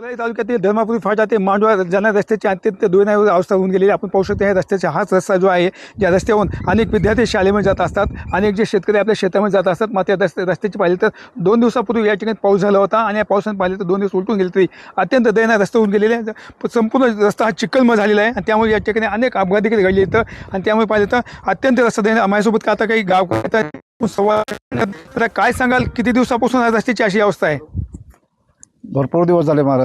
वसई तालुक्यातील धर्मापुरी फाटा ते मांडवा जाणा रस्त्याची अत्यंत दुर्दैवी अवस्था होऊन गेलेली आपण पाहू शकतो. या रस्त्याचा हाच रस्ता जो आहे, ज्या रस्त्यावरून अनेक विद्यार्थी शाळेमध्ये जात असतात, अनेक जे शेतकरी आपल्या शेतामध्ये जात असतात. मात्र रस्त्याची पाहिली तर 2 दिवसापूर्वी या ठिकाणी पाऊस झाला होता आणि या पावसाने पाहिले तर 2 दिवस उलटून गेले तरी अत्यंत दयनीय रस्ता होऊन गेलेले आहे. संपूर्ण रस्ता हा चिखलमय झालेला आहे आणि त्यामुळे या ठिकाणी अनेक अपघात देखील घडले इथं आणि त्यामुळे पाहिलं तर अत्यंत रस्ता दयनीय. माझ्यासोबत आता काही गाव तर काय सांगाल, किती दिवसापासून रस्त्याची अशी अवस्था आहे? भरपूर दिवस झाले मला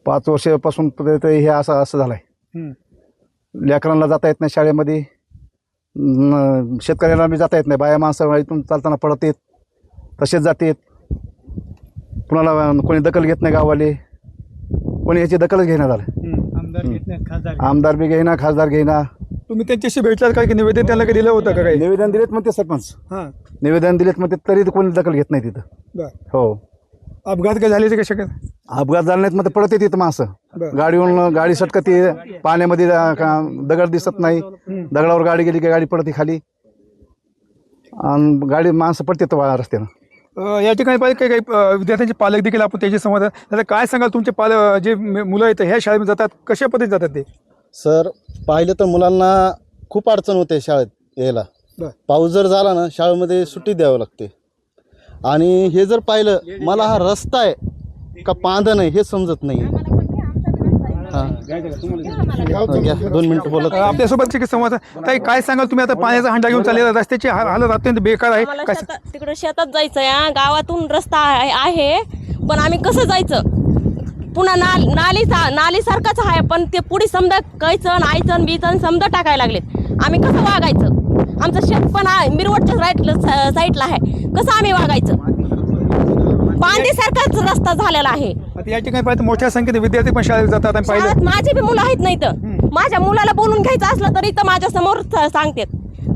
5 वर्षापासून हे असं झालं आहे. लेकरांना जाता येत नाही शाळेमध्ये, शेतकऱ्यांना बी जाता येत नाही. बाया माणसं इथून चालताना पडत येत, तसेच जातेत. कुणाला कोणी दखल घेत नाही, गाववाले कोणी याची दखलच घेणं झालं. आमदार बी घेईना, खासदार घेईना. तुम्ही त्यांच्याशी भेटलात का, की निवेदन त्यांना दिलं होतं का? काही निवेदन दिलेत म्हणते सरपंच, निवेदन दिलेत म्हणते, तरी कोणी दखल घेत नाही तिथं. हो, अपघात काय झाले? कशा अपघात झाले नाहीत मग पडत येते माणसं. गाडीवरून गाडी सटकते, पाण्यामध्ये दगड दिसत नाही, दगडावर गाडी गेली की गाडी पडते खाली आणि गाडी माणसं पडते रस्त्यानं. या ठिकाणी पाहिजे काही विद्यार्थ्यांचे पालक देखील आपण त्याची संवाद. आता काय सांगाल, तुमचे जे मुलं आहेत ह्या शाळेमध्ये जातात, कशा पद्धतीने जातात ते? सर, पाहिलं तर मुलांना खूप अडचण होते शाळेत यायला. पाऊस जर झाला ना, शाळेमध्ये सुट्टी द्यावी लागते. आणि हे जर पाहिलं, मला हा रस्ता आहे का पांधन आहे हे समजत नाही. 2 मिनिटं बोलत आपल्यासोबत संवाद. ताई, काय सांगाल तुम्ही? आता पाण्याचा हंडा घेऊन चाललेला, रस्त्याची हालत अत्यंत बेकार आहे. तिकडे शेतात जायचं या गावातून रस्ता आहे, पण आम्ही कसं जायचं? पुन्हा नाली सारखाच आहे, पण ते पुढे समजा कैचन आयचन बीचन समजा टाकायला लागलेत. आम्ही कसं वागायचं? आमचं शेत पण आहे मिरवटच्या साईडला आहे, कसं आम्ही वागायचं? पांदेसारखाच रस्ता झालेला आहे. या ठिकाणी पाहिजे मोठ्या संख्येने विद्यार्थी पण शाळेत जातात. माझे बी मुलं आहेत नाही तर माझ्या मुलाला बोलून घ्यायचं असलं तरी तर माझ्या समोर सांगतात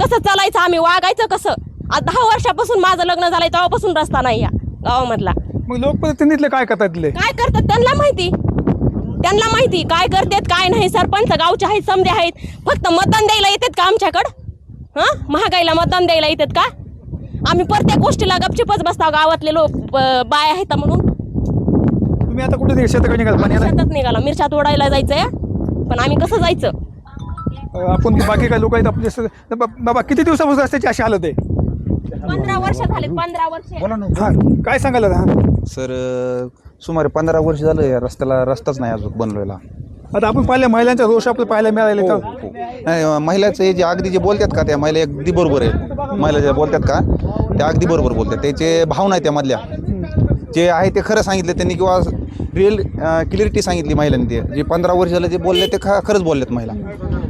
कसं चालायचं, आम्ही वागायचं कसं. आज 10 वर्षापासून माझं लग्न झालंय, तेव्हापासून रस्ता नाही या गावामधला. मग लोकप्रतिनिधीतले काय करतात? काय करतात त्यांना माहिती काय करतात काय नाही. सरपंच गावचे आहेत, समजे आहेत, फक्त मतदान द्यायला येतात का आमच्याकडं? महागाईला मतदान द्यायला येतात का? आम्ही प्रत्येक गोष्टीला गपचिपच बसतो. गावातले लोक बाय आहेत म्हणून. तुम्ही आता कुठे शेतात निघाला, मिरच्या तोडायला जायचंय, पण आम्ही कसं जायचं? आपण बाकी काय लोक आहेत आपले. बाबा, किती दिवसापासून रस्त्याची अशी हालत आहे? 15 वर्ष झाले. 15 वर्ष. काय सांगाल? सर, सुमारे 15 वर्ष झालं या रस्ताच नाही अजून बनवलेला. आता आपण पाहिलं महिलांचा रोष आपल्याला पाहायला मिळाले का? नाही, महिलाचं हे जे अगदी जे बोलतात का, त्या महिला अगदी बरोबर आहे. महिला जे बोलतात का त्या अगदी बरोबर बोलतात. त्याचे भाव नाही त्या मधल्या जे आहे ते खरं सांगितलं त्यांनी, किंवा रिअल क्लिअरिटी सांगितली महिलांनी. ते जे 15 वर्ष झालं जे बोलले ते खरंच बोललेत महिला.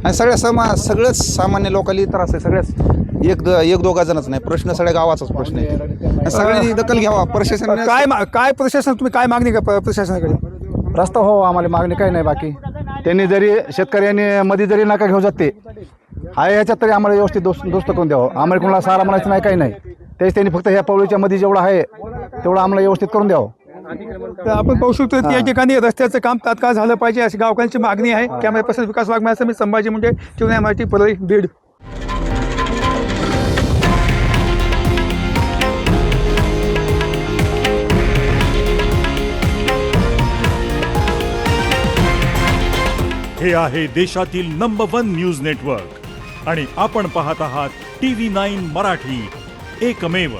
आणि सगळ्याच सामान्य लोकांनी त्रास आहे. सगळ्याच एक दोघा जणच नाही, प्रश्न सगळ्या गावाचाच प्रश्न आहे. सगळ्यांनी दखल घ्यावा. प्रशासन काय प्रशासन, तुम्ही काय मागणी का प्रशासनाकडे? रस्ता हो, आम्हाला मागणी काही नाही. बाकी त्यांनी जरी शेतकऱ्यांनी मध्ये जरी नका घेऊ जाते आहे ह्याच्यात, तरी आम्हाला व्यवस्थित दुरुस्त करून द्यावं. आम्हाला कोणाला सारा म्हणायचं नाही, काही नाही. तेच त्यांनी फक्त ह्या पवळीच्या मध्ये जेवढं आहे तेवढं आम्हाला व्यवस्थित करून द्यावं. तर आपण पाहू शकतो की या ठिकाणी रस्त्याचं काम तात्काळ झालं पाहिजे अशी गावकऱ्यांची मागणी आहे. कॅमेरा पर्सन विकास वाघमारे, मी संभाजी मुंडे, चिवण्या मराठी, परळी, बीड. हे आहे देशातील नंबर 1 न्यूज नेटवर्क आणि आपण पाहत आहात TV9 मराठी, एकमेव.